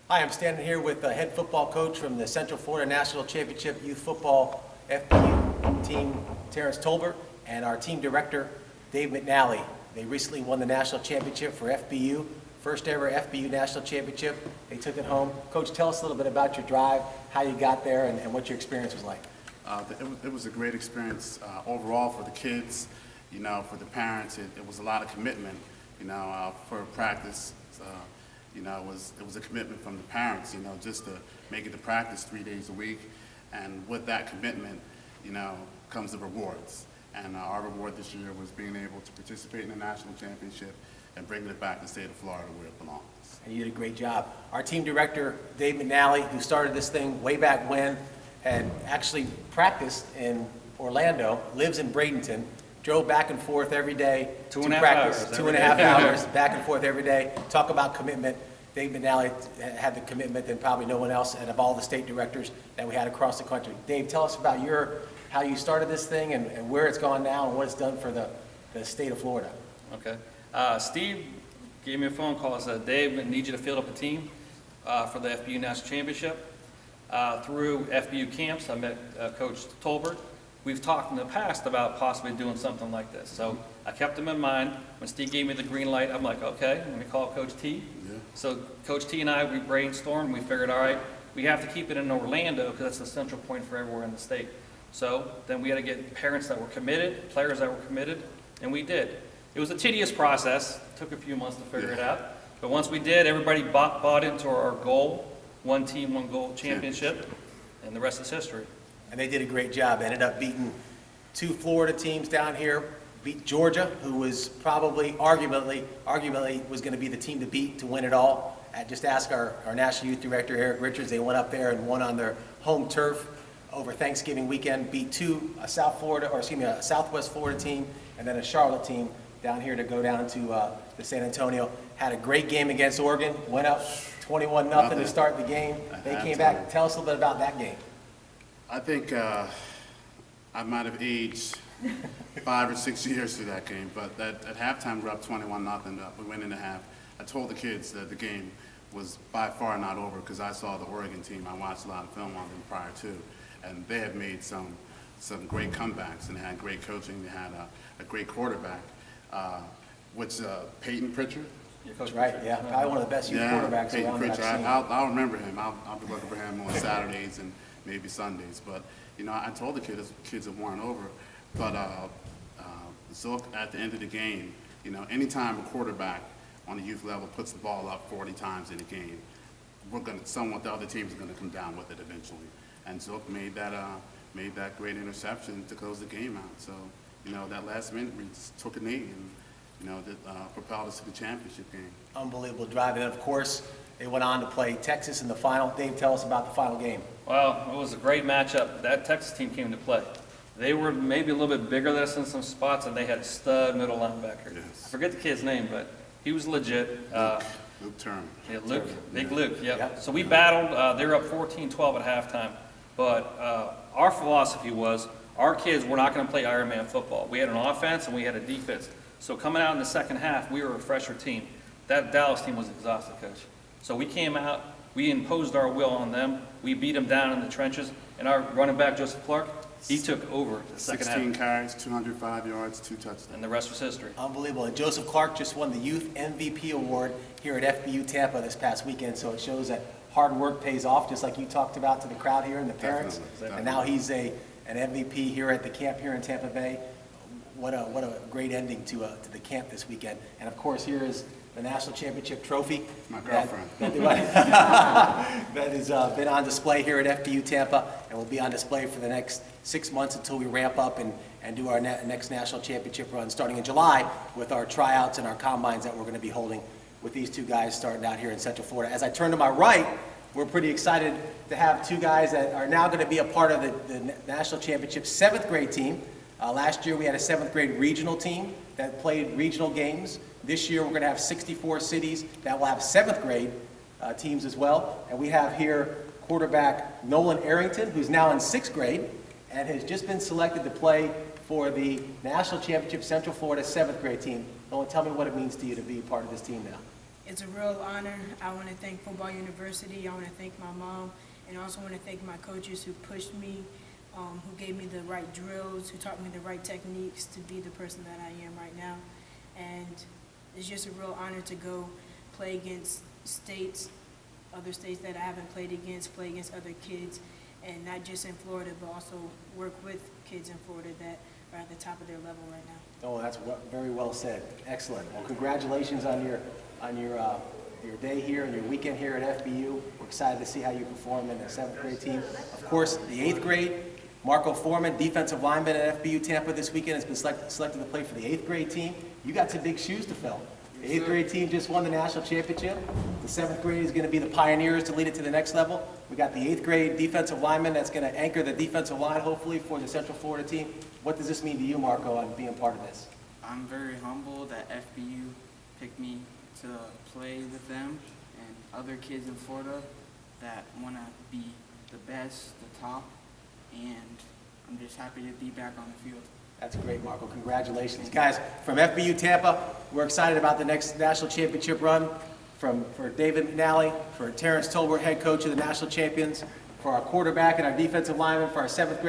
Hi, I'm standing here with the head football coach from the Central Florida National Championship Youth Football FBU team, Terrence Tolbert, and our team director, Dave McNally. They recently won the national championship for FBU, first ever FBU national championship. They took it home. Coach, tell us a little bit about your drive, how you got there, and what your experience was like. It was a great experience overall for the kids, for the parents. It was a lot of commitment, for practice. It was a commitment from the parents, just to make it to practice 3 days a week. And with that commitment, comes the rewards. And our reward this year was being able to participate in the national championship and bringing it back to the state of Florida where it belongs. And you did a great job. Our team director, Dave McNally, who started this thing way back when, had actually practiced in Orlando, lives in Bradenton, drove back and forth every day to practice. 2.5 hours back and forth every day. Talk about commitment. Dave McNally had the commitment than probably no one else, and of all the state directors that we had across the country. Dave, tell us about how you started this thing and where it's gone now and what it's done for the state of Florida. Okay. Steve gave me a phone call and said, Dave, I need you to field up a team for the FBU National Championship. Through FBU camps, I met Coach Tolbert. We've talked in the past about possibly doing something like this. So I kept him in mind. When Steve gave me the green light, I'm like, okay, let me call Coach T. Yeah. So Coach T and I, we brainstormed. We figured, all right, we have to keep it in Orlando because that's the central point for everywhere in the state. So then we had to get parents that were committed, players that were committed, and we did. It was a tedious process. It took a few months to figure it out. But once we did, everybody bought into our goal, one team, one goal championship, and the rest is history. And they did a great job. They ended up beating 2 Florida teams down here, beat Georgia, who was probably, arguably was going to be the team to beat to win it all. Just ask our National Youth Director, Eric Richards. They went up there and won on their home turf over Thanksgiving weekend, beat a Southwest Florida team, and then a Charlotte team down here to go down to San Antonio. Had a great game against Oregon, went up 21-0 to start the game. They came back. Tell us a little bit about that game. I think I might have aged 5 or 6 years through that game, but at halftime we're up 21-0. We went into half. I told the kids that the game was by far not over because I saw the Oregon team. I watched a lot of film on them prior to, and they had made some great comebacks and they had great coaching. They had a great quarterback, Peyton Pritchard. That's right, yeah. Probably one of the best youth quarterbacks Peyton around that Pritchard. I've seen. I'll remember him. I'll be looking for him on Saturdays and maybe Sundays. But, I told the kids it weren't over. But Zook, at the end of the game, anytime a quarterback on the youth level puts the ball up 40 times in a game, the other team's going to come down with it eventually. And Zook made that great interception to close the game out. So, that last minute we just took a knee and that propelled us to the championship game. Unbelievable drive. And of course, they went on to play Texas in the final. Dave, tell us about the final game. Well, it was a great matchup. That Texas team came to play. They were maybe a little bit bigger than us in some spots, and they had a stud middle linebacker. Yes. I forget the kid's name, but he was legit. Luke Turner. Yeah, Luke, Big Luke, yep. Yep. So we battled. They were up 14-12 at halftime. But our philosophy was our kids were not going to play Iron Man football. We had an offense and we had a defense. So coming out in the second half, we were a fresher team. That Dallas team was exhausted, Coach. So we came out, we imposed our will on them. We beat them down in the trenches. And our running back, Joseph Clark, he took over the second half. 16 carries, 205 yards, 2 touchdowns. And the rest was history. Unbelievable. And Joseph Clark just won the Youth MVP Award here at FBU Tampa this past weekend. So it shows that hard work pays off, just like you talked about to the crowd here and the parents. Definitely. And now he's an MVP here at the camp here in Tampa Bay. What a great ending to the camp this weekend. And of course, here is the national championship trophy. My girlfriend. That has been on display here at FBU Tampa and will be on display for the next 6 months until we ramp up and do our next national championship run starting in July with our tryouts and our combines that we're going to be holding with these 2 guys starting out here in Central Florida. As I turn to my right, we're pretty excited to have 2 guys that are now going to be a part of the national championship 7th grade team. Last year we had a 7th grade regional team that played regional games. This year we're going to have 64 cities that will have 7th grade teams as well. And we have here quarterback Nolan Arrington, who's now in 6th grade and has just been selected to play for the national championship Central Florida 7th grade team. Nolan, tell me what it means to you to be part of this team now. It's a real honor. I want to thank Football University. I want to thank my mom, and I also want to thank my coaches who pushed me, who gave me the right drills, who taught me the right techniques to be the person that I am right now. And it's just a real honor to go play against other states that I haven't played against, play against other kids, and not just in Florida, but also work with kids in Florida that are at the top of their level right now. Oh, that's very well said. Excellent. Well, congratulations on your day here and your weekend here at FBU. We're excited to see how you perform in the 7th grade team. Of course, the 8th grade, Marco Foreman, defensive lineman at FBU Tampa this weekend, has been selected to play for the 8th grade team. You got some big shoes to fill. The 8th grade team just won the national championship. The 7th grade is going to be the pioneers to lead it to the next level. We got the 8th grade defensive lineman that's going to anchor the defensive line, hopefully, for the Central Florida team. What does this mean to you, Marco, on being part of this? I'm very humbled that FBU picked me to play with them and other kids in Florida that want to be the best, the top, and I'm just happy to be back on the field. That's great, Marco. Congratulations. Guys, from FBU Tampa, we're excited about the next national championship run. For David McNally, for Terrence Tolbert, head coach of the national champions, for our quarterback and our defensive lineman, for our 7th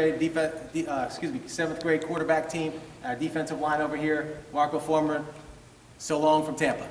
grade quarterback team, our defensive line over here, Marco Foreman. So long from Tampa.